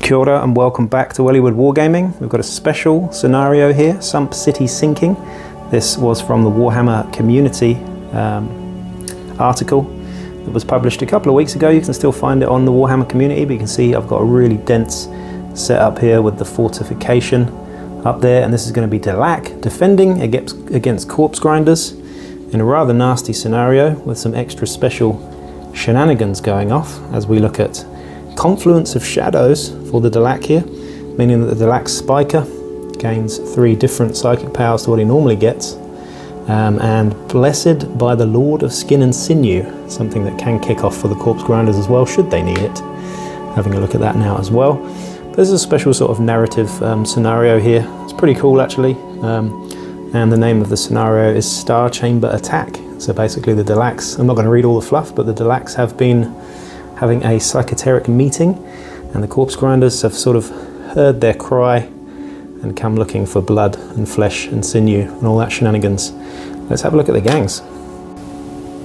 Kia ora and welcome back to Wellywood Wargaming. We've got a special scenario here, Sump City Sinking. This was from the Warhammer Community article that was published a couple of weeks ago. You can still find it on the Warhammer Community, but you can see I've got a really dense setup here with the fortification up there, and this is going to be Delaque defending against corpse grinders in a rather nasty scenario with some extra special shenanigans going off as we look at confluence of shadows for the Delaque here, meaning that the Delaque spiker gains 3 different psychic powers to what he normally gets, and blessed by the Lord of Skin and Sinew, something that can kick off for the corpse grinders as well should they need it. Having a look at that now as well. There's a special sort of narrative scenario here. It's pretty cool actually, and the name of the scenario is Star Chamber Attack. So basically the Delaques, I'm not going to read all the fluff, but the Delaques have been having a psychoteric meeting, and the corpse grinders have sort of heard their cry and come looking for blood and flesh and sinew and all that shenanigans. Let's have a look at the gangs.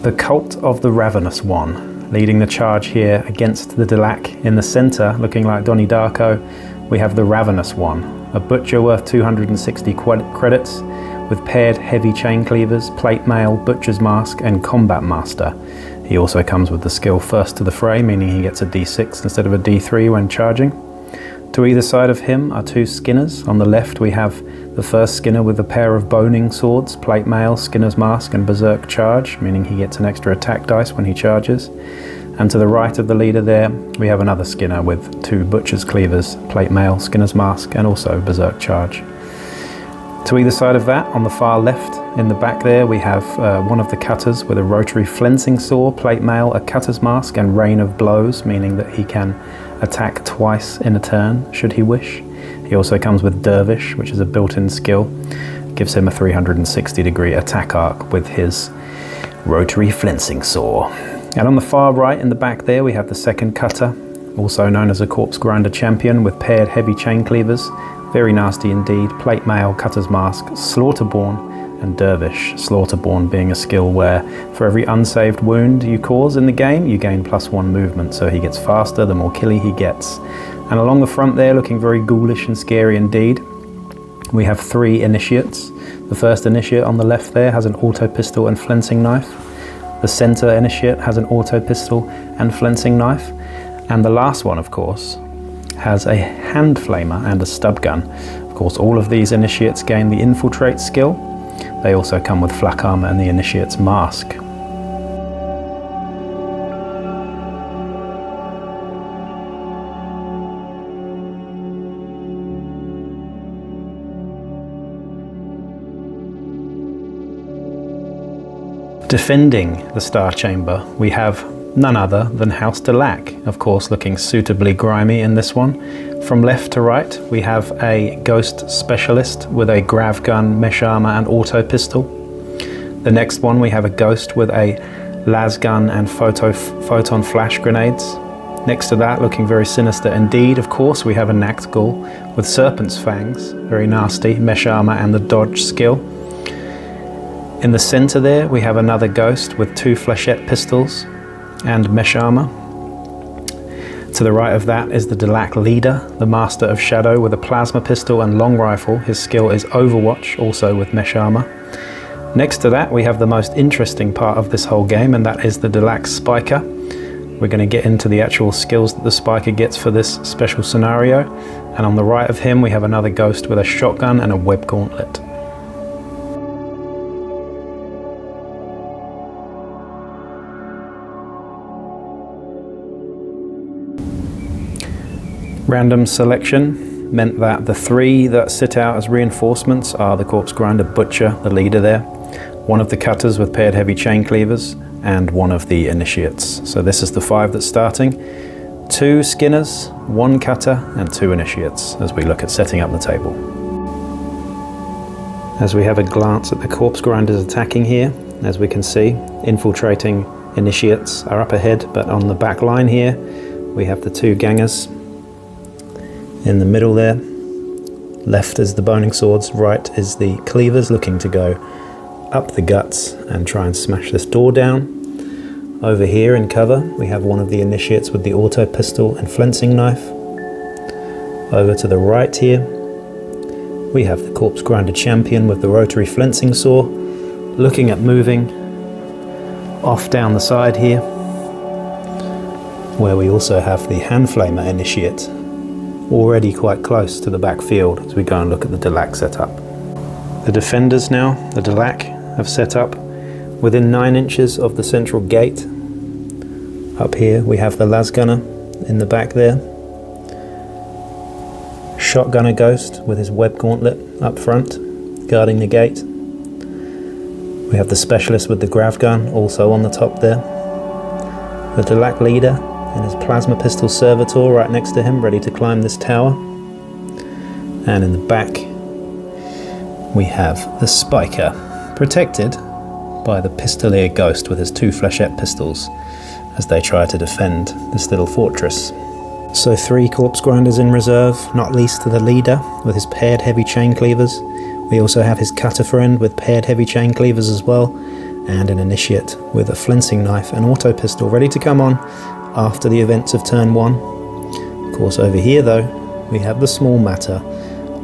The Cult of the Ravenous One, leading the charge here against the Delaque. In the centre, looking like Donnie Darko, we have the Ravenous One, a butcher worth 260 credits, with paired heavy chain cleavers, plate mail, butcher's mask and combat master. He also comes with the skill First to the Fray, meaning he gets a D6 instead of a D3 when charging. To either side of him are 2 skinners. On the left we have the first skinner with a pair of boning swords, plate mail, skinner's mask and berserk charge, meaning he gets an extra attack dice when he charges. And to the right of the leader there we have another skinner with 2 butcher's cleavers, plate mail, skinner's mask and also berserk charge. To either side of that, on the far left, in the back there, we have one of the cutters with a rotary flensing saw, plate mail, a cutter's mask and rain of blows, meaning that he can attack twice in a turn, should he wish. He also comes with Dervish, which is a built-in skill. Gives him a 360-degree attack arc with his rotary flensing saw. And on the far right, in the back there, we have the second cutter, also known as a corpse grinder champion, with paired heavy chain cleavers. Very nasty indeed, plate mail, cutter's mask, sloughterborn and dervish. Sloughterborn being a skill where for every unsaved wound you cause in the game, you gain +1 movement, so he gets faster the more killy he gets. And along the front there, looking very ghoulish and scary indeed, we have 3 initiates. The first initiate on the left there has an auto pistol and flensing knife. The center initiate has an auto pistol and flensing knife. And the last one, of course, has a hand flamer and a stub gun. Of course, all of these initiates gain the infiltrate skill. They also come with flak armor and the initiate's mask. Defending the Star Chamber, we have none other than House Delaque, of course looking suitably grimy in this one. From left to right we have a ghost specialist with a grav gun, mesh armor and auto pistol. The next one we have a ghost with a las gun and photon flash grenades. Next to that, looking very sinister indeed, of course, we have a Nactgul with serpent's fangs, very nasty, mesh armor and the dodge skill. In the center there we have another ghost with 2 flechette pistols and mesh armor. To the right of that is the Delaque leader, the Master of Shadow, with a plasma pistol and long rifle. His skill is Overwatch, also with mesh armor. Next to that we have the most interesting part of this whole game, and that is the Delaque spiker. We're going to get into the actual skills that the spiker gets for this special scenario. And on the right of him we have another ghost with a shotgun and a web gauntlet. Random selection meant that the 3 that sit out as reinforcements are the corpse grinder butcher, the leader there, one of the cutters with paired heavy chain cleavers, and one of the initiates. So this is the 5 that's starting. 2 skinners, 1 cutter and 2 initiates as we look at setting up the table. As we have a glance at the corpse grinders attacking here, as we can see, infiltrating initiates are up ahead, but on the back line here we have the 2 gangers. In the middle there, left is the boning swords, right is the cleavers looking to go up the guts and try and smash this door down. Over here in cover we have one of the initiates with the auto pistol and flensing knife. Over to the right here, we have the Corpse Grinder Champion with the rotary flensing saw, looking at moving off down the side here, where we also have the Hand Flamer Initiate, already quite close to the backfield as we go and look at the Delaque setup. The defenders now, the Delaque, have set up within 9 inches of the central gate. Up here we have the Lasgunner in the back there. Shotgunner Ghost with his web gauntlet up front, guarding the gate. We have the Specialist with the Grav Gun also on the top there. The Delaque leader and his plasma pistol servitor right next to him, ready to climb this tower. And in the back we have the Spiker, protected by the Pistolier Ghost with his 2 flechette pistols as they try to defend this little fortress. So 3 Corpse Grinders in reserve, not least to the leader with his paired heavy chain cleavers. We also have his cutter friend with paired heavy chain cleavers as well, and an initiate with a flensing knife and auto pistol ready to come on after the events of turn 1. Of course, over here though, we have the small matter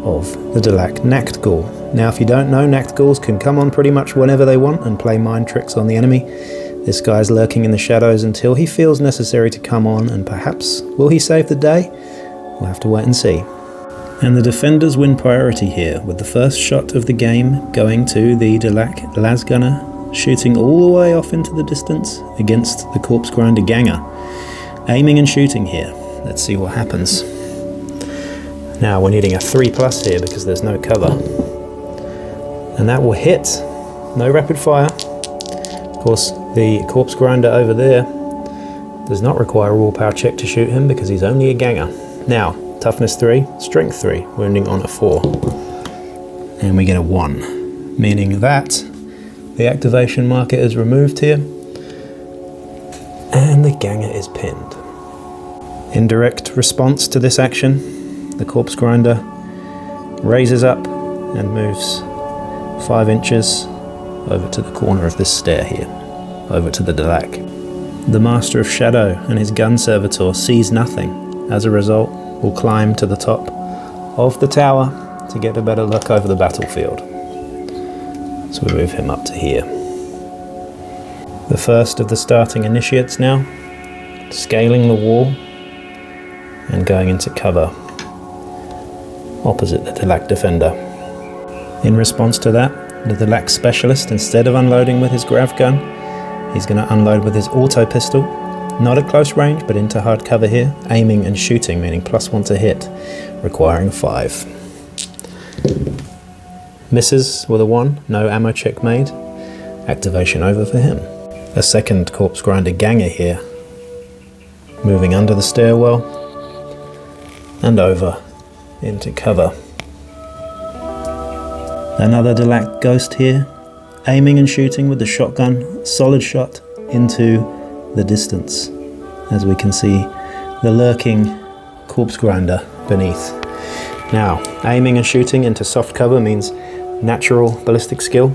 of the Delaque Nactghaul. Now, if you don't know, Nactghauls can come on pretty much whenever they want and play mind tricks on the enemy. This guy's lurking in the shadows until he feels necessary to come on, and perhaps will he save the day? We'll have to wait and see. And the defenders win priority here, with the first shot of the game going to the Delaque Lasgunner, shooting all the way off into the distance against the Corpse Grinder Ganger. Aiming and shooting here. Let's see what happens. Now we're needing a 3+ here because there's no cover. And that will hit. No rapid fire. Of course, the Corpse Grinder over there does not require a raw power check to shoot him because he's only a Ganger. Now, toughness 3, strength 3, wounding on a 4. And we get a 1, meaning that the activation marker is removed here and the Ganger is pinned. In direct response to this action, the Corpse Grinder raises up and moves 5 inches over to the corner of this stair here, over to the Delaque. The Master of Shadow and his gun servitor sees nothing. As a result, will climb to the top of the tower to get a better look over the battlefield. So we move him up to here. The first of the starting initiates now, scaling the wall and going into cover opposite the Delaque defender. In response to that, the Delaque Specialist, instead of unloading with his Grav Gun, he's going to unload with his auto pistol, not at close range but into hard cover here, aiming and shooting, meaning +1 to hit, requiring 5. Misses with a 1, no ammo check made, activation over for him. A second Corpse Grinder Ganger here, moving under the stairwell and over into cover. Another Delaque Ghost here, aiming and shooting with the shotgun, solid shot into the distance, as we can see the lurking Corpse Grinder beneath. Now, aiming and shooting into soft cover means natural ballistic skill.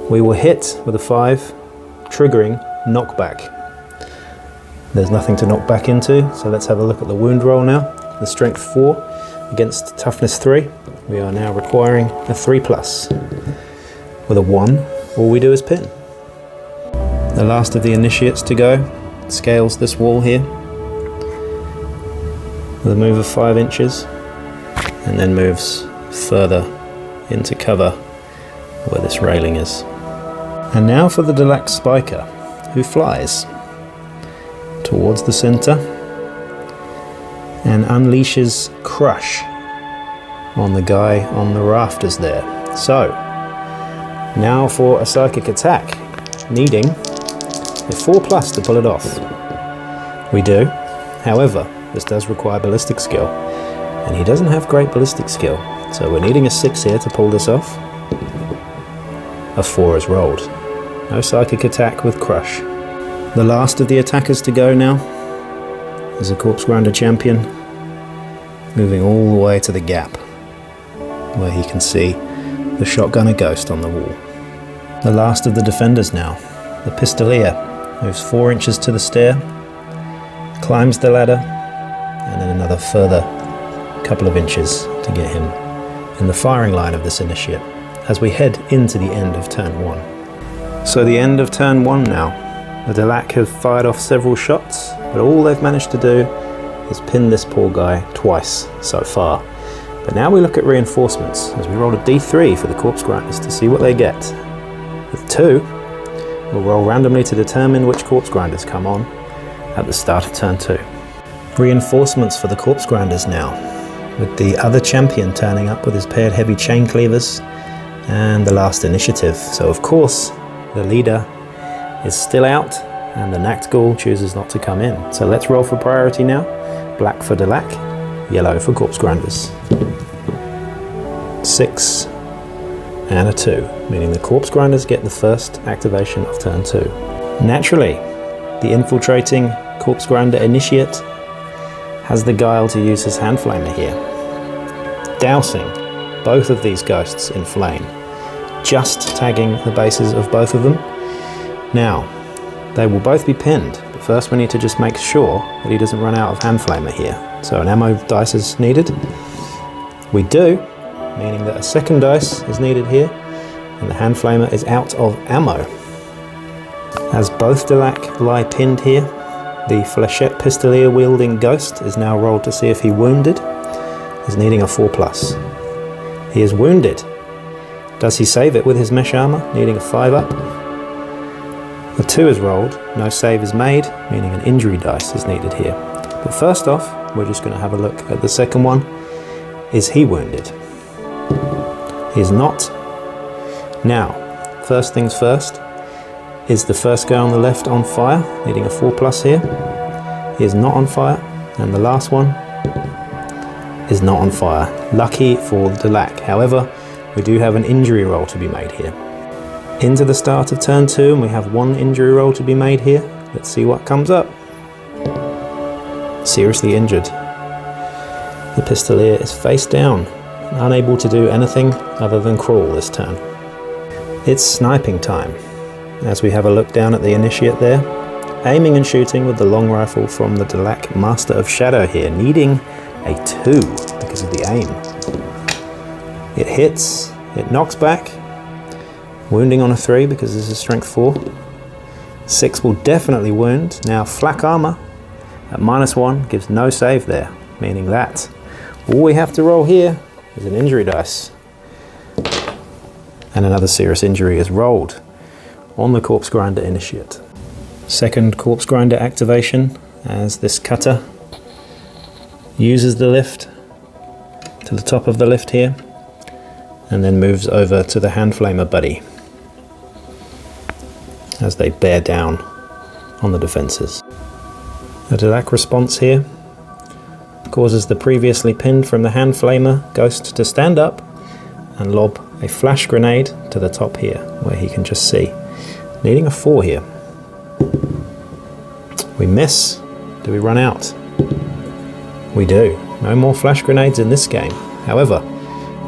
We will hit with a 5, triggering knockback. There's nothing to knock back into, so let's have a look at the wound roll now. The strength 4 against toughness 3. We are now requiring a 3+. With a 1, all we do is pin. The last of the initiates to go scales this wall here with a move of 5 inches and then moves further into cover where this railing is. And now for the Delaque Spiker, who flies towards the center and unleashes Crush on the guy on the rafters there. So, now for a psychic attack, needing a 4+ to pull it off. We do, however, this does require ballistic skill, and he doesn't have great ballistic skill, so we're needing a 6 here to pull this off. A 4 is rolled. No psychic attack with Crush. The last of the attackers to go now is a Corpse Grinder Champion, moving all the way to the gap, where he can see the Shotgunner Ghost on the wall. The last of the defenders now, the Pistolier, moves 4 inches to the stair, climbs the ladder, and then another further couple of inches to get him in the firing line of this initiate as we head into the end of turn 1. So the end of turn 1 now. The Delaque have fired off several shots, but all they've managed to do is pin this poor guy twice so far. But now we look at reinforcements as we roll a d3 for the corpse grinders to see what they get. With 2, we'll roll randomly to determine which corpse grinders come on at the start of turn 2. Reinforcements for the corpse grinders now, with the other champion turning up with his paired heavy chain cleavers and the last initiative. So of course the leader is still out and the Nactgul chooses not to come in. So let's roll for priority now. Black for Delaque, yellow for corpse grinders. 6 and a 2, meaning the corpse grinders get the first activation of turn 2. Naturally, the infiltrating corpse grinder initiate has the guile to use his hand flamer here, dousing both of these ghosts in flame, just tagging the bases of both of them. Now, they will both be pinned, but first we need to just make sure that he doesn't run out of hand flamer here. So an ammo dice is needed. We do, meaning that a second dice is needed here, and the hand flamer is out of ammo. As both Delaque lie pinned here, the flechette pistolier wielding ghost is now rolled to see if he wounded. He's needing a 4+. He is wounded. Does he save it with his mesh armor, needing a 5 up? The 2 is rolled, no save is made, meaning an injury dice is needed here. But first off, we're just going to have a look at the second one. Is he wounded? He is not. Now, first things first, is the first guy on the left on fire, needing a 4+ here? He is not on fire, and the last one is not on fire. Lucky for Delaque. However, we do have an injury roll to be made here. Into the start of turn 2, and we have 1 injury roll to be made here. Let's see what comes up. Seriously injured. The pistolier is face down, unable to do anything other than crawl this turn. It's sniping time, as we have a look down at the initiate there, aiming and shooting with the long rifle from the Delaque Master of Shadow here, needing a 2 because of the aim. It hits, it knocks back, wounding on a 3 because this is strength 4. 6 will definitely wound. Now flak armor at -1 gives no save there, meaning that all we have to roll here is an injury dice. And another serious injury is rolled on the corpse grinder initiate. Second corpse grinder activation as this cutter uses the lift to the top of the lift here and then moves over to the hand flamer buddy as they bear down on the defenses. A Delaque response here causes the previously pinned from the hand flamer ghost to stand up and lob a flash grenade to the top here where he can just see, needing a 4 here. We miss. Do we run out? We do. No more flash grenades in this game. However,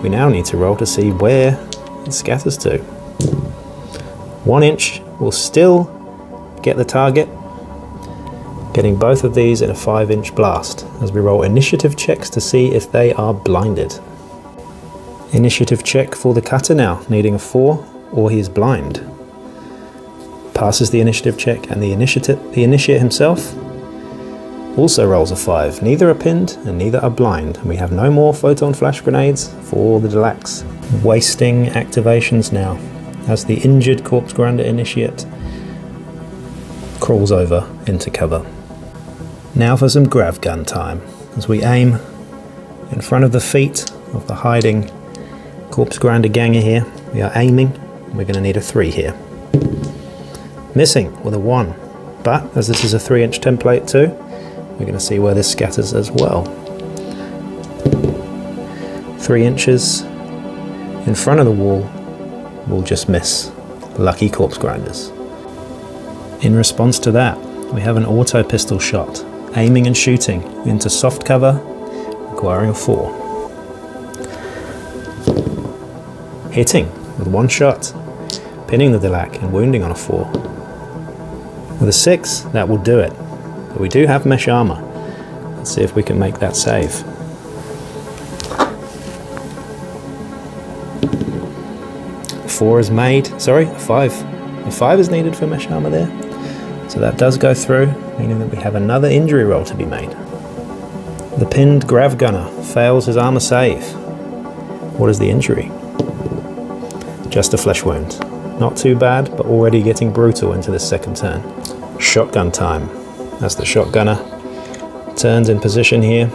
we now need to roll to see where it scatters to. 1 inch will still get the target, getting both of these in a 5-inch blast as we roll initiative checks to see if they are blinded. Initiative check for the cutter now, needing a 4 or he is blind. Passes the initiative check, and the initiate himself also rolls a 5. Neither are pinned and neither are blind, and we have no more photon flash grenades for the Delaques. Wasting activations now as the injured corpse grinder initiate crawls over into cover. Now for some grav gun time as we aim in front of the feet of the hiding corpse grinder ganger here. We are aiming. We're going to need a 3 here. Missing with a 1, but as this is a 3-inch template too, we're going to see where this scatters as well. 3 inches in front of the wall will just miss. Lucky corpse grinders. In response to that, we have an auto pistol shot, aiming and shooting into soft cover, requiring a 4. Hitting with 1 shot, pinning the Delaque and wounding on a 4. With a 6, that will do it. But we do have mesh armor. Let's see if we can make that save. 4 is made, sorry, a 5. A 5 is needed for mesh armor there. So that does go through, meaning that we have another injury roll to be made. The pinned grav gunner fails his armor save. What is the injury? Just a flesh wound. Not too bad, but already getting brutal into this second turn. Shotgun time. As the shotgunner turns in position here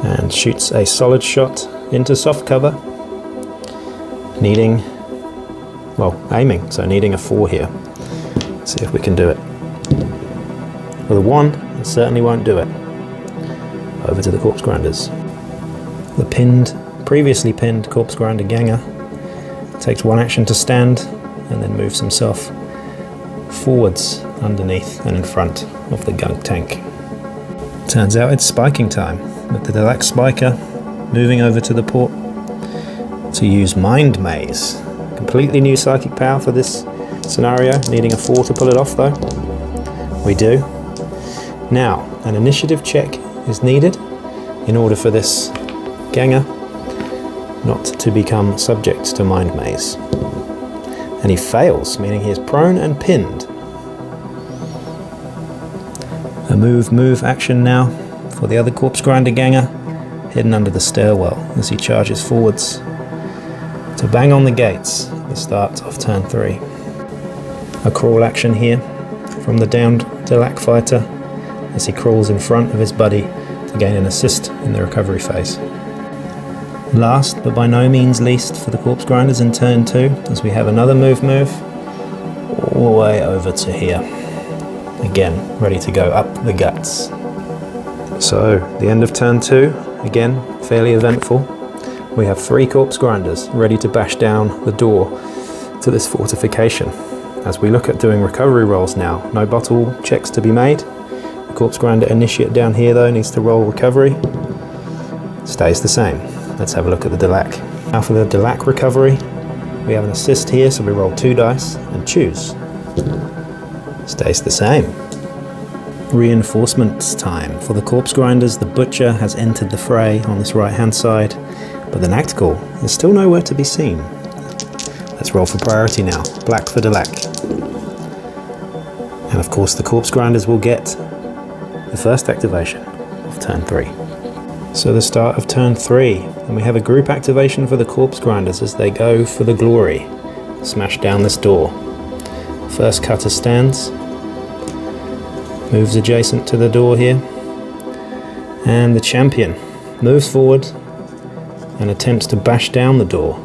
and shoots a solid shot into soft cover, needing, well, aiming, so needing a 4 here. Let's see if we can do it. With a 1, it certainly won't do it. Over to the corpse grinders. The previously pinned corpse grinder ganger takes 1 action to stand and then moves himself forwards underneath and in front of the gunk tank. Turns out it's spiking time, with the Delaque spiker moving over to the port to use Mind Maze. Completely new psychic power for this scenario, needing a 4 to pull it off though. We do. Now, an initiative check is needed in order for this ganger not to become subject to Mind Maze. And he fails, meaning he is prone and pinned. A move action now for the other corpse grinder ganger, hidden under the stairwell as he charges forwards to bang on the gates at the start of turn 3. A crawl action here from the downed Delaque fighter as he crawls in front of his buddy to gain an assist in the recovery phase. Last but by no means least for the corpse grinders in turn 2, as we have another move all the way over to here. Again, ready to go up the guts. So, the end of turn 2, again, fairly eventful. We have 3 corpse grinders ready to bash down the door to this fortification. As we look at doing recovery rolls now, no bottle checks to be made. The corpse grinder initiate down here though needs to roll recovery. Stays the same. Let's have a look at the Delaque. Now for the Delaque recovery, we have an assist here, so we roll 2 dice and choose. Stays the same. Reinforcements time. For the corpse grinders, the butcher has entered the fray on this right hand side, but the Nactical is still nowhere to be seen. Let's roll for priority now. Black for Delaque. And of course the corpse grinders will get the first activation of turn 3. So the start of turn 3, and we have a group activation for the corpse grinders as they go for the glory. Smash down this door. First cutter stands, moves adjacent to the door here, and the champion moves forward and attempts to bash down the door,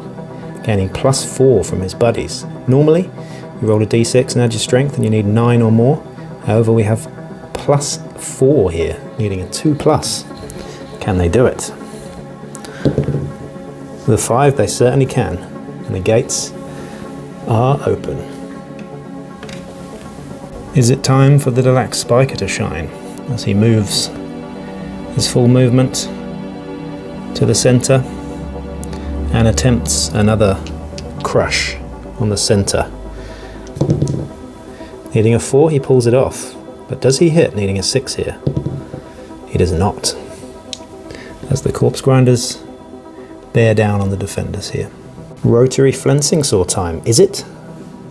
gaining +4 from his buddies. Normally, you roll a d6 and add your strength and you need 9 or more. However, we have +4 here, needing a 2+. Can they do it? With a 5, they certainly can, and the gates are open. Is it time for the Delaque spiker to shine as he moves his full movement to the center and attempts another crush on the center? Needing a 4, he pulls it off, but does he hit needing a 6 here? He does not, as the corpse grinders bear down on the defenders here. Rotary flensing saw time, is it?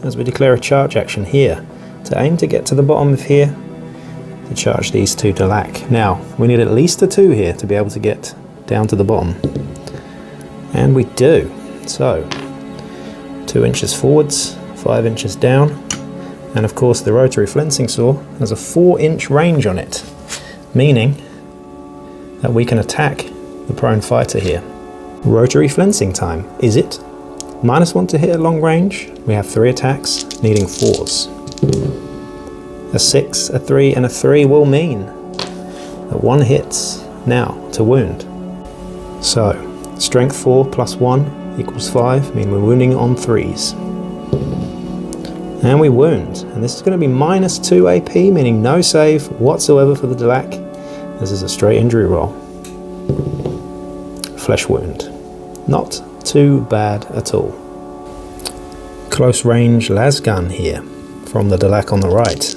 As we declare a charge action here to aim to get to the bottom of here to charge these 2 Delaque. Now, we need at least a 2 here to be able to get down to the bottom. And we do. So, 2 inches forwards, 5 inches down, and of course the rotary flensing saw has a 4-inch range on it, meaning that we can attack the prone fighter here. Rotary flensing time, is it? -1 to hit at long range. We have 3 attacks, needing 4s. A 6, a 3, and a 3 will mean that 1 hits now to wound. So, strength 4 + 1 = 5, mean we're wounding on 3s. And we wound, and this is going to be -2 AP, meaning no save whatsoever for the Delaque. This is a straight injury roll. Flesh wound. Not too bad at all. Close range las gun here from the Delaque on the right.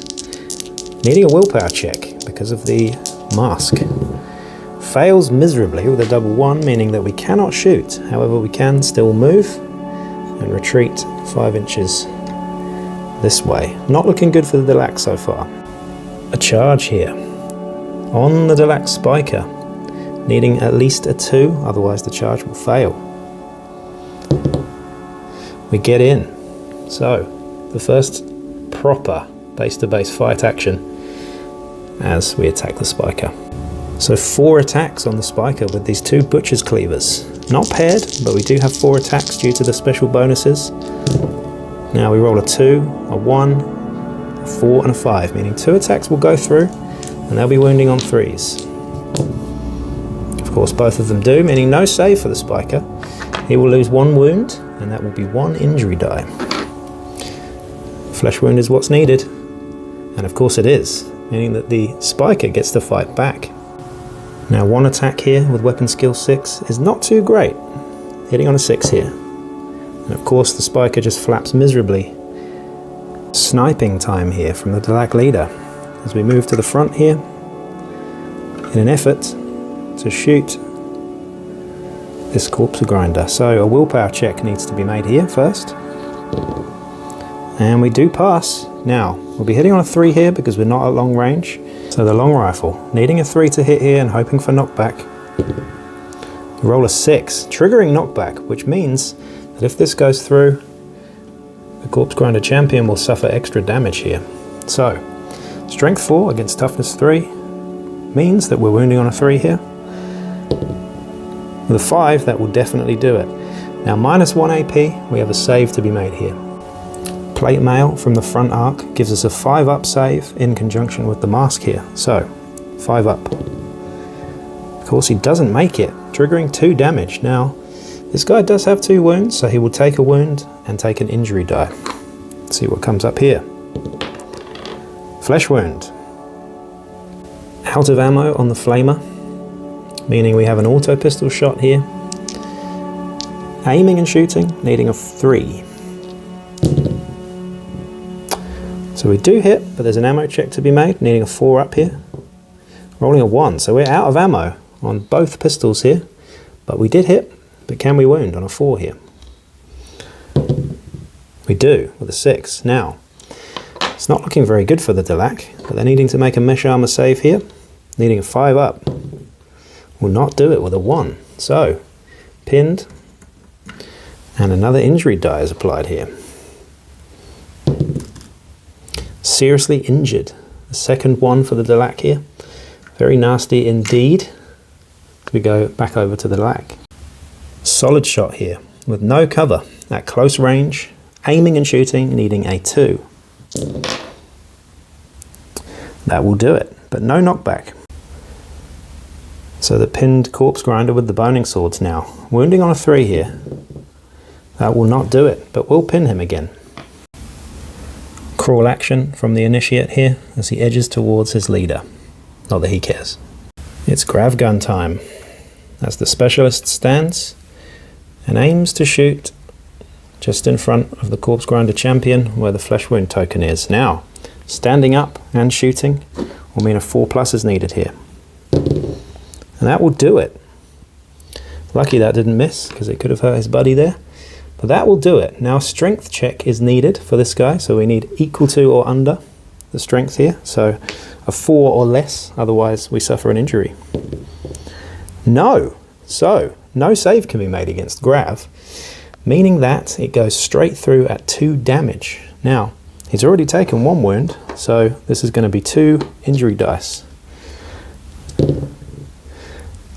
Needing a willpower check because of the mask. Fails miserably with a double 1, meaning that we cannot shoot. However, we can still move and retreat 5 inches this way. Not looking good for the Delaque so far. A charge here on the Delaque spiker, needing at least a 2, otherwise the charge will fail. We get in. So the first proper base-to-base fight action as we attack the spiker. So 4 attacks on the spiker with these 2 butcher's cleavers. Not paired, but we do have 4 attacks due to the special bonuses. Now we roll a 2, a 1, a 4 and a 5, meaning 2 attacks will go through and they'll be wounding on 3s. Of course both of them do, meaning no save for the spiker. He will lose 1 wound and that will be 1 injury die. Flesh wound is what's needed, and of course it is, meaning that the spiker gets to fight back. Now 1 attack here with weapon skill 6 is not too great, hitting on a 6 here. And of course the spiker just flaps miserably. Sniping time here from the Delaque leader as we move to the front here in an effort to shoot this corpse grinder. So a willpower check needs to be made here first. And we do pass. Now, we'll be hitting on a 3 here because we're not at long range. So the long rifle, needing a 3 to hit here and hoping for knockback. We roll a 6, triggering knockback, which means that if this goes through, the corpse grinder champion will suffer extra damage here. So, strength 4 against toughness 3 means that we're wounding on a 3 here. With a 5, that will definitely do it. Now minus 1 AP, we have a save to be made here. Plate mail from the front arc gives us a 5 up save in conjunction with the mask here. So, 5 up. Of course he doesn't make it, triggering 2 damage. Now, this guy does have 2 wounds, so he will take a wound and take an injury die. Let's see what comes up here. Flesh wound. Out of ammo on the flamer, meaning we have an auto pistol shot here. Aiming and shooting, needing a 3. So we do hit, but there's an ammo check to be made, needing a 4 up here. Rolling a 1, so we're out of ammo on both pistols here. But we did hit, but can we wound on a 4 here? We do, with a 6. Now, it's not looking very good for the Delaque, but they're needing to make a mesh armor save here, needing a 5 up. Will not do it with a 1. So, pinned, and another injury die is applied here. Seriously injured. The second one for the Delaque here. Very nasty indeed. We go back over to the Delaque. Solid shot here with no cover at close range, aiming and shooting, needing a 2. That will do it, but no knockback. So the pinned corpse grinder with the boning swords now. Wounding on a 3 here. That will not do it, but we'll pin him again. Crawl action from the initiate here as he edges towards his leader. Not that he cares. It's grav gun time. As the specialist stands and aims to shoot just in front of the corpse grinder champion where the flesh wound token is. Now, standing up and shooting will mean a 4+ is needed here. And that will do it. Lucky that didn't miss because it could have hurt his buddy there. But that will do it. Now a strength check is needed for this guy, so we need equal to or under the strength here. So a 4 or less, otherwise we suffer an injury. No. So no save can be made against grav, meaning that it goes straight through at 2 damage. Now, he's already taken 1 wound, so this is going to be 2 injury dice.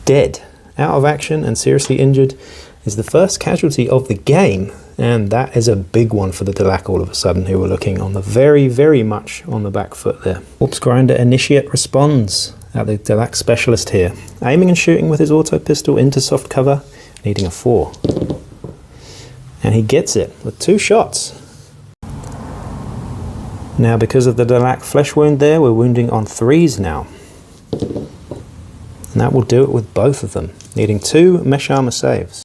Dead. Out of action and seriously injured is the first casualty of the game, and that is a big one for the Delaque all of a sudden, who were looking on the very much on the back foot there. Corpse grinder initiate responds at the Delaque specialist here, aiming and shooting with his auto pistol into soft cover, needing a 4. And he gets it with 2 shots. Now because of the Delaque flesh wound there, we're wounding on 3s now. And that will do it with both of them, needing 2 mesh armor saves.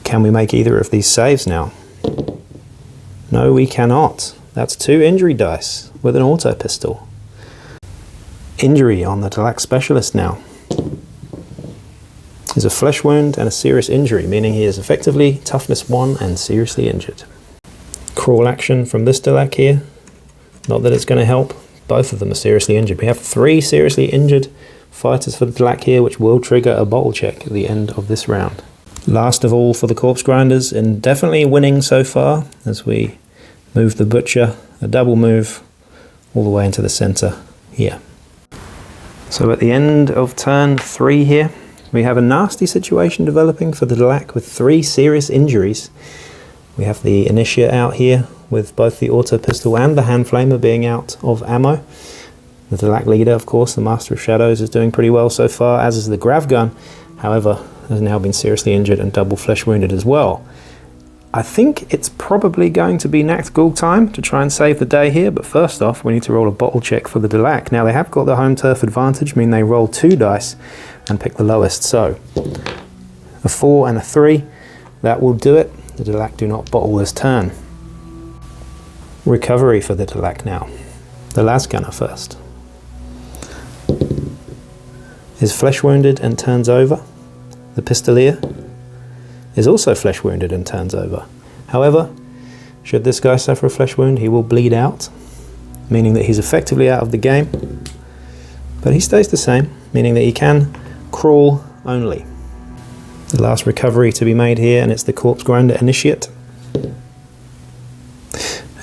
Can we make either of these saves now? No, we cannot. That's 2 injury dice with an auto pistol. Injury on the Delaque specialist now. is a flesh wound and a serious injury, meaning he is effectively toughness 1 and seriously injured. Crawl action from this Delaque here. Not that it's going to help. Both of them are seriously injured. We have 3 seriously injured fighters for the Delaque here, which will trigger a bottle check at the end of this round. Last of all for the corpse grinders, and definitely winning so far as we move the butcher, a double move all the way into the center here. So at the end of turn 3 here, we have a nasty situation developing for the Delaque with 3 serious injuries. We have the Initiate out here with both the auto pistol and the hand flamer being out of ammo. The Delaque leader, of course, the Master of Shadows, is doing pretty well so far, as is the Grav gun. However, has now been seriously injured and double flesh wounded as well. I think it's probably going to be Nactgul time to try and save the day here, but first off we need to roll a bottle check for the Delaque. Now they have got the home turf advantage, meaning they roll 2 dice and pick the lowest, so a 4 and a 3, that will do it. The Delaque do not bottle this turn. Recovery for the Delaque now. The Lasgunner first is flesh wounded and turns over. The Pistolier is also flesh wounded and turns over. However, should this guy suffer a flesh wound, he will bleed out, meaning that he's effectively out of the game, but he stays the same, meaning that he can crawl only. The last recovery to be made here, and it's the Corpse Grinder Initiate,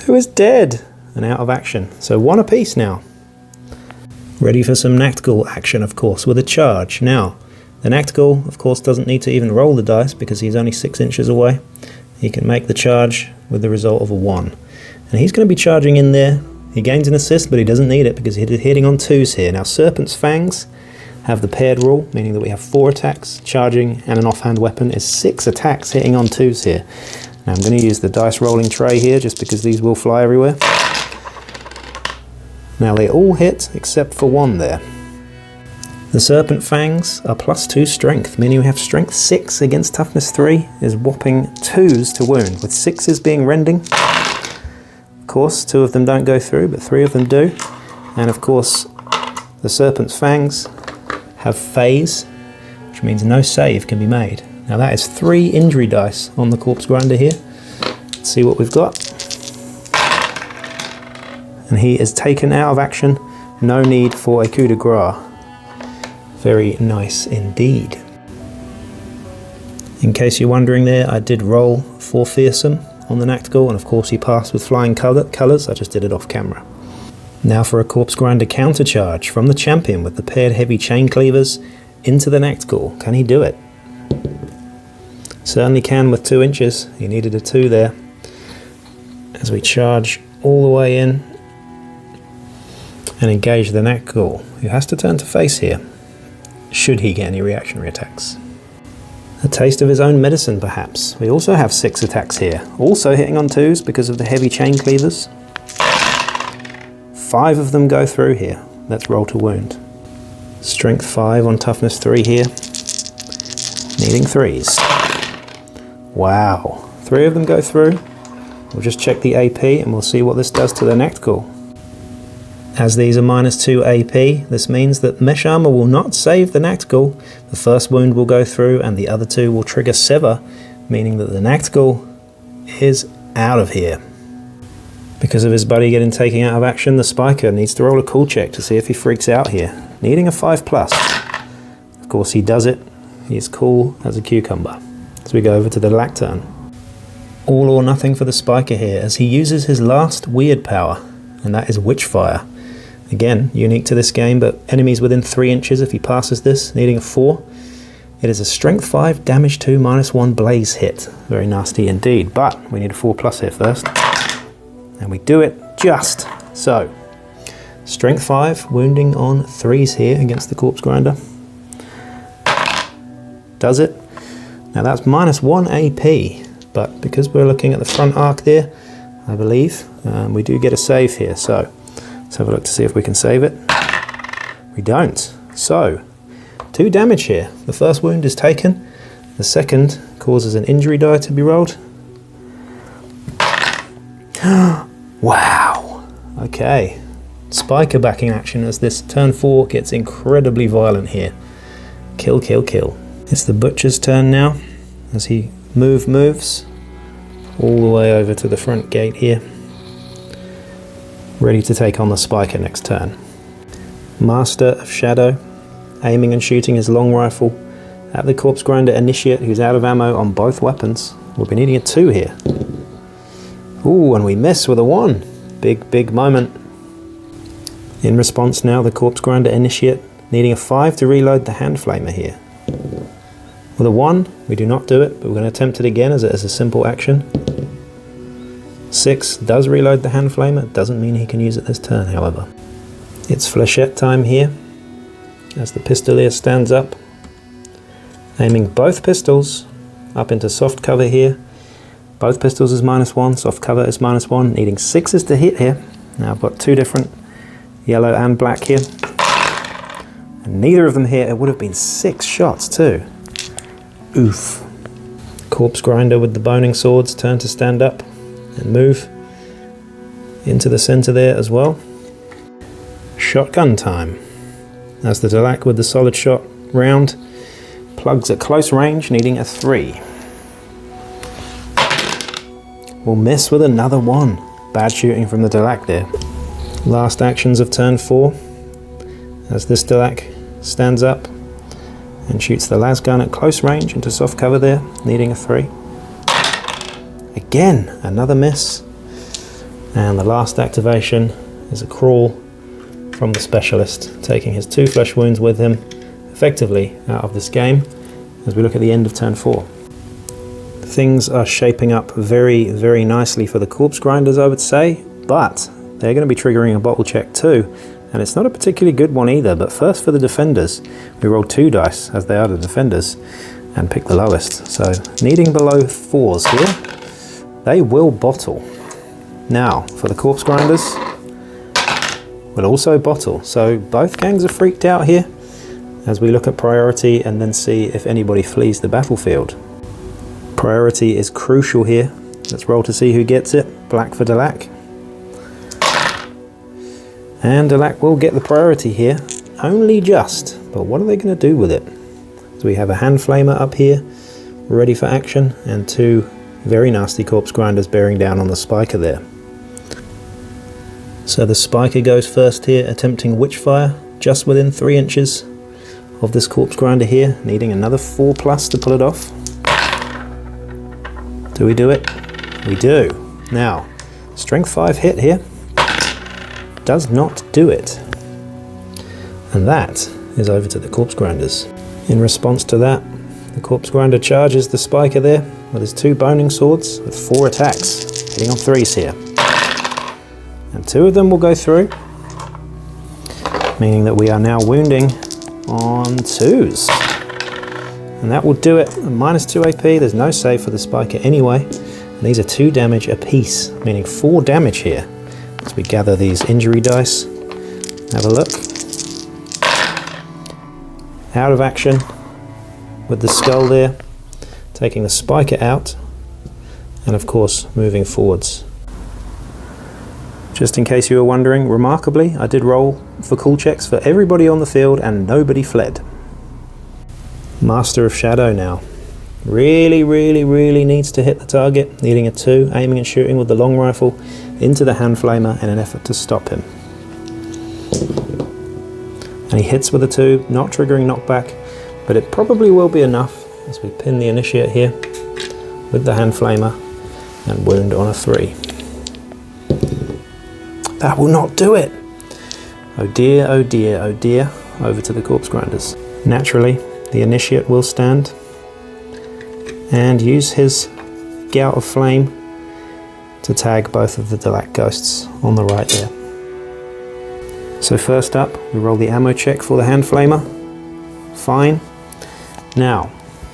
who is dead and out of action. So 1 apiece now. Ready for some Nactgul action, of course, with a charge. Now, the Nactgul, of course, doesn't need to even roll the dice because he's only 6 inches away. He can make the charge with the result of a 1. And he's going to be charging in there. He gains an assist, but he doesn't need it because he's hitting on 2s here. Now, Serpent's Fangs have the paired rule, meaning that we have 4 attacks, charging, and an offhand weapon is 6 attacks hitting on 2s here. Now, I'm going to use the dice rolling tray here just because these will fly everywhere. Now they all hit except for 1 there. The Serpent Fangs are +2 strength, meaning we have strength 6 against toughness 3 is whopping 2s to wound, with 6s being rending. Of course, 2 of them don't go through, but 3 of them do. And of course, the Serpent's Fangs have phase, which means no save can be made. Now that is 3 injury dice on the Corpse Grinder here. Let's see what we've got. And he is taken out of action. No need for a coup de grace. Very nice indeed. In case you're wondering there, I did roll for Fearsome on the Nactgul, and of course he passed with flying colours. I just did it off camera. Now for a Corpse Grinder counter charge from the champion with the paired heavy chain cleavers into the Nactgul. Can he do it? Certainly can with 2 inches. He needed a 2 there. As we charge all the way in and engage the Nactgul, who has to turn to face here, should he get any reactionary attacks. A taste of his own medicine, perhaps. We also have 6 attacks here, also hitting on 2s because of the heavy chain cleavers. 5 of them go through here. Let's roll to wound. Strength 5 on toughness 3 here, needing 3s. Wow, 3 of them go through. We'll just check the AP and we'll see what this does to the Nactgul. As these are -2 AP, this means that Mesh Armor will not save the Nactgul. The first wound will go through and the other 2 will trigger Sever, meaning that the Nactgul is out of here. Because of his buddy getting taken out of action, the Spiker needs to roll a cool check to see if he freaks out here, needing a 5+. Of course he does it. He is cool as a cucumber. As we go over to the Delaque turn. All or nothing for the Spiker here as he uses his last weird power, and that is Witchfire. Again, unique to this game, but enemies within 3 inches if he passes this, needing a 4. It is a strength 5, damage 2, -1 blaze hit. Very nasty indeed, but we need a 4+ here first. And we do it just so. Strength 5, wounding on 3s here against the Corpse Grinder. Does it? Now that's -1 AP, but because we're looking at the front arc there, I believe, we do get a save here, so let's have a look to see if we can save it. We don't. So, 2 damage here. The first wound is taken. The second causes an injury die to be rolled. Wow. Okay. Spiker back in action as this turn 4 gets incredibly violent here. Kill, kill, kill. It's the butcher's turn now, as he moves all the way over to the front gate here, ready to take on the spiker next turn. Master of Shadow, aiming and shooting his long rifle at the corpse grinder initiate, who's out of ammo on both weapons. We'll be needing a 2 here. Ooh, and we miss with a 1. Big moment. In response now, the corpse grinder initiate, needing a 5 to reload the hand flamer here. With a 1, we do not do it, but we're going to attempt it again as a simple action. 6 does reload the hand flamer, doesn't mean he can use it this turn, however. It's flechette time here, as the pistolier stands up, aiming both pistols up into soft cover here. Both pistols is -1, soft cover is -1, needing 6s to hit here. Now I've got 2 different yellow and black here, and neither of them here. It would have been 6 shots too. Oof. Corpse grinder with the boning swords turn to stand up and move into the center there as well. Shotgun time, as the Delaque with the solid shot round plugs at close range, needing a 3. We'll miss with another 1. Bad shooting from the Delaque there. Last actions of turn 4, as this Delaque stands up and shoots the las gun at close range into soft cover there, needing a 3. Again, another miss. And the last activation is a crawl from the specialist, taking his 2 flesh wounds with him, effectively out of this game, as we look at the end of turn 4. Things are shaping up very nicely for the corpse grinders, I would say, but they're going to be triggering a bottle check too, and it's not a particularly good one either. But first for the defenders, we rolled 2 dice, as they are the defenders, and picked the lowest. So needing below 4s here, they will bottle. Now for the corpse grinders, we'll also bottle. So both gangs are freaked out here, as we look at priority and then see if anybody flees the battlefield. Priority is crucial here. Let's roll to see who gets it. Black for Delaque. And Delaque will get the priority here, only just, but what are they going to do with it? So we have a hand flamer up here, ready for action, and 2 very nasty corpse grinders bearing down on the spiker there. So the spiker goes first here, attempting Witchfire, just within 3 inches of this corpse grinder here, needing another 4+ to pull it off. Do we do it? We do. Now, strength 5 hit here. Does not do it. And that is over to the corpse grinders. In response to that, the corpse grinder charges the spiker there with his 2 boning swords with 4 attacks, hitting on 3s here. And 2 of them will go through, meaning that we are now wounding on 2s. And that will do it. -2 AP, there's no save for the spiker anyway. And these are 2 damage apiece, meaning 4 damage here. As we gather these injury dice, have a look. Out of action with the skull there, taking the spiker out, and of course moving forwards. Just in case you were wondering, remarkably, I did roll for cool checks for everybody on the field and nobody fled. Master of Shadow now. Really needs to hit the target, needing a 2, aiming and shooting with the long rifle into the hand flamer in an effort to stop him. And he hits with a 2, not triggering knockback, but it probably will be enough as we pin the initiate here with the hand flamer and wound on a 3. That will not do it! Oh dear, oh dear, oh dear, over to the corpse grinders. Naturally, the initiate will stand and use his gout of flame to tag both of the Delaque ghosts on the right there. So first up, we roll the ammo check for the hand flamer. Fine. Now,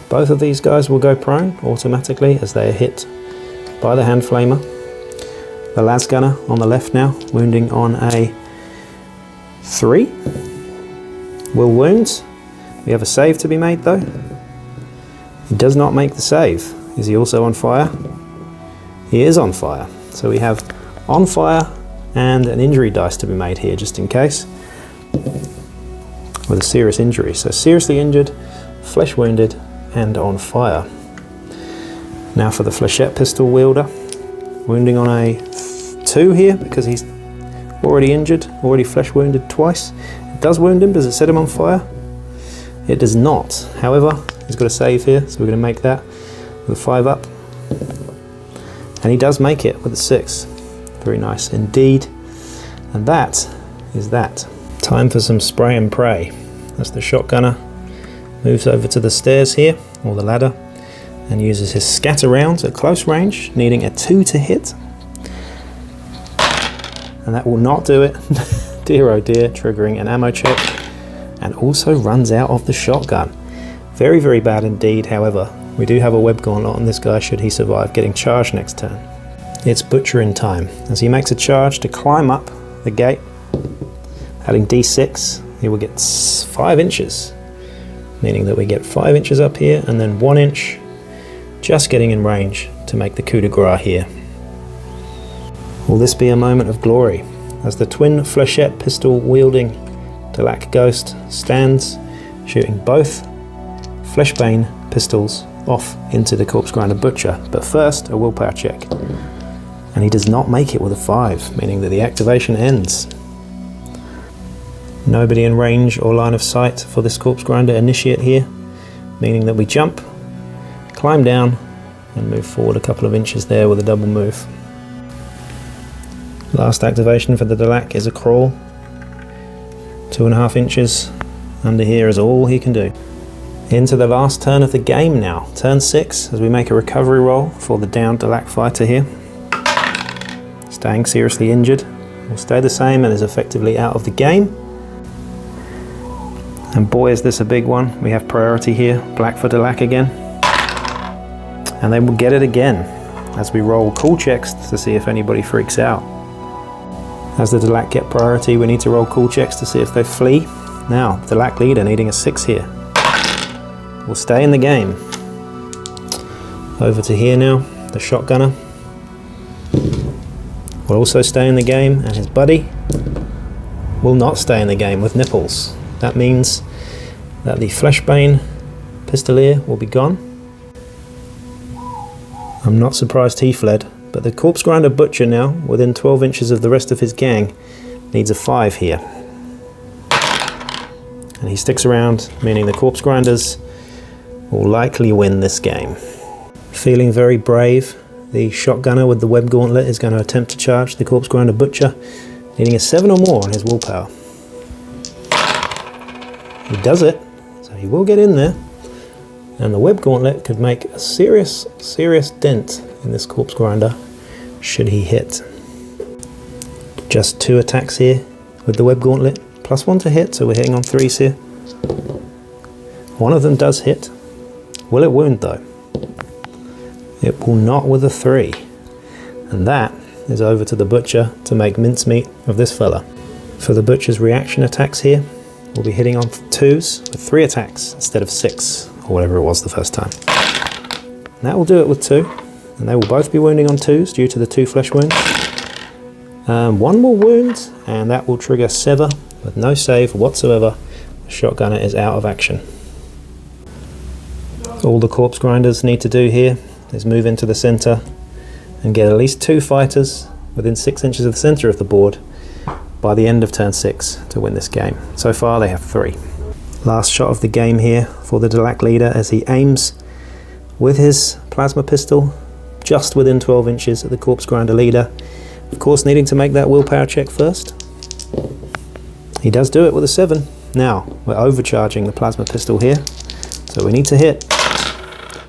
both of these guys will go prone automatically as they are hit by the hand flamer. The las gunner on the left now, wounding on a 3. Will wound. We have a save to be made though. He does not make the save. Is he also on fire? He is on fire. So we have on fire and an injury dice to be made here just in case. With a serious injury. So seriously injured, flesh wounded and on fire. Now for the flechette pistol wielder, wounding on a 2 here because he's already injured, already flesh wounded twice. It does wound him, does it set him on fire? It does not. However, he's got a save here, so we're going to make that with a 5 up. And he does make it with a 6. Very nice indeed. And that is that. Time for some spray and pray. That's the shotgunner. Moves over to the stairs here, or the ladder, and uses his scatter rounds at close range, needing a 2 to hit. And that will not do it. Dear oh dear, triggering an ammo check, and also runs out of the shotgun. Very, very bad indeed. However, we do have a web gauntlet on this guy should he survive getting charged next turn. It's butchering time as he makes a charge to climb up the gate. Adding d6, he will get 5 inches, meaning that we get 5 inches up here and then 1 inch just getting in range to make the coup de grace here. Will this be a moment of glory as the twin flechette pistol wielding Delaque ghost stands shooting both fleshbane pistols off into the corpse grinder butcher? But first, a willpower check, and he does not make it with a 5, meaning that the activation ends. Nobody in range or line of sight for this corpse grinder initiate here, meaning that we jump, climb down and move forward a couple of inches there with a double move. Last activation for the Delaque is a crawl. 2.5 inches under here is all he can do. Into the last turn of the game now, turn 6, as we make a recovery roll for the downed Delaque fighter here. Staying seriously injured, will stay the same and is effectively out of the game. And boy is this a big one, we have priority here, black for Delaque again. And they will get it again, as we roll cool checks to see if anybody freaks out. As the Delaque get priority, we need to roll cool checks to see if they flee. Now, the Delaque leader needing a 6 here. Will stay in the game. Over to here now, the shotgunner will also stay in the game, and his buddy will not stay in the game with nipples. That means that the fleshbane pistolier will be gone. I'm not surprised he fled, but the corpse grinder butcher now, within 12 inches of the rest of his gang, needs a 5 here. And he sticks around, meaning the corpse grinders will likely win this game. Feeling very brave, the shotgunner with the web gauntlet is going to attempt to charge the corpse grinder butcher, needing a 7 or more on his willpower. He does it, so he will get in there, and the web gauntlet could make a serious dent in this corpse grinder should he hit. Just 2 attacks here with the web gauntlet, plus 1 to hit, so we're hitting on 3s here. One of them does hit. Will it wound though? It will not with a 3. And that is over to the butcher to make mincemeat of this fella. For the butcher's reaction attacks here, we'll be hitting on 2s with 3 attacks instead of 6, or whatever it was the first time. And that will do it with 2, and they will both be wounding on 2s due to the 2 flesh wounds. 1 will wound, and that will trigger sever with no save whatsoever. The shotgunner is out of action. All the corpse grinders need to do here is move into the center and get at least 2 fighters within 6 inches of the center of the board by the end of turn 6 to win this game. So far they have 3. Last shot of the game here for the Delaque leader as he aims with his plasma pistol just within 12 inches of the corpse grinder leader. Of course, needing to make that willpower check first. He does do it with a 7. Now, we're overcharging the plasma pistol here, so we need to hit.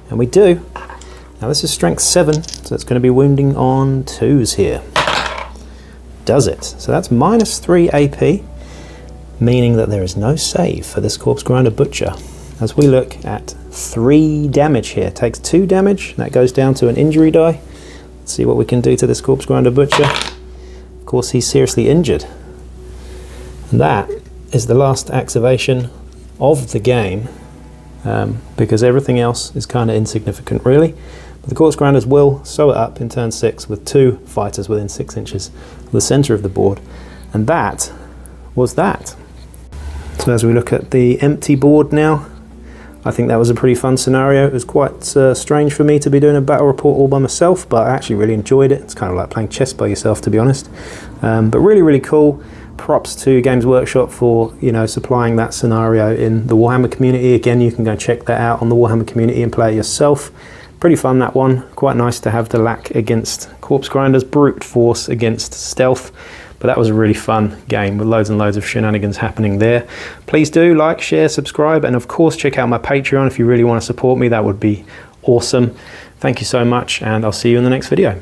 And we do. Now this is strength 7, so it's going to be wounding on 2s here. Does it. So that's -3 AP, meaning that there is no save for this corpse grinder butcher. As we look at 3 damage here, takes 2 damage, that goes down to an injury die. Let's see what we can do to this corpse grinder butcher. Of course, he's seriously injured. And that is the last activation of the game, because everything else is kind of insignificant really. But the corpse grinders will sew it up in turn 6 with 2 fighters within 6 inches of the center of the board. And that was that. So as we look at the empty board now, I think that was a pretty fun scenario. It was quite strange for me to be doing a battle report all by myself, but I actually really enjoyed it. It's kind of like playing chess by yourself, to be honest. But really, really cool. Props to Games Workshop for, you know, supplying that scenario in the Warhammer community. Again, you can go check that out on the Warhammer community and play it yourself. Pretty fun, that one. Quite nice to have Delaque against Corpse Grinders, brute force against stealth. But that was a really fun game with loads and loads of shenanigans happening there. Please do like, share, subscribe, and of course check out my Patreon if you really want to support me. That would be awesome. Thank you so much, and I'll see you in the next video.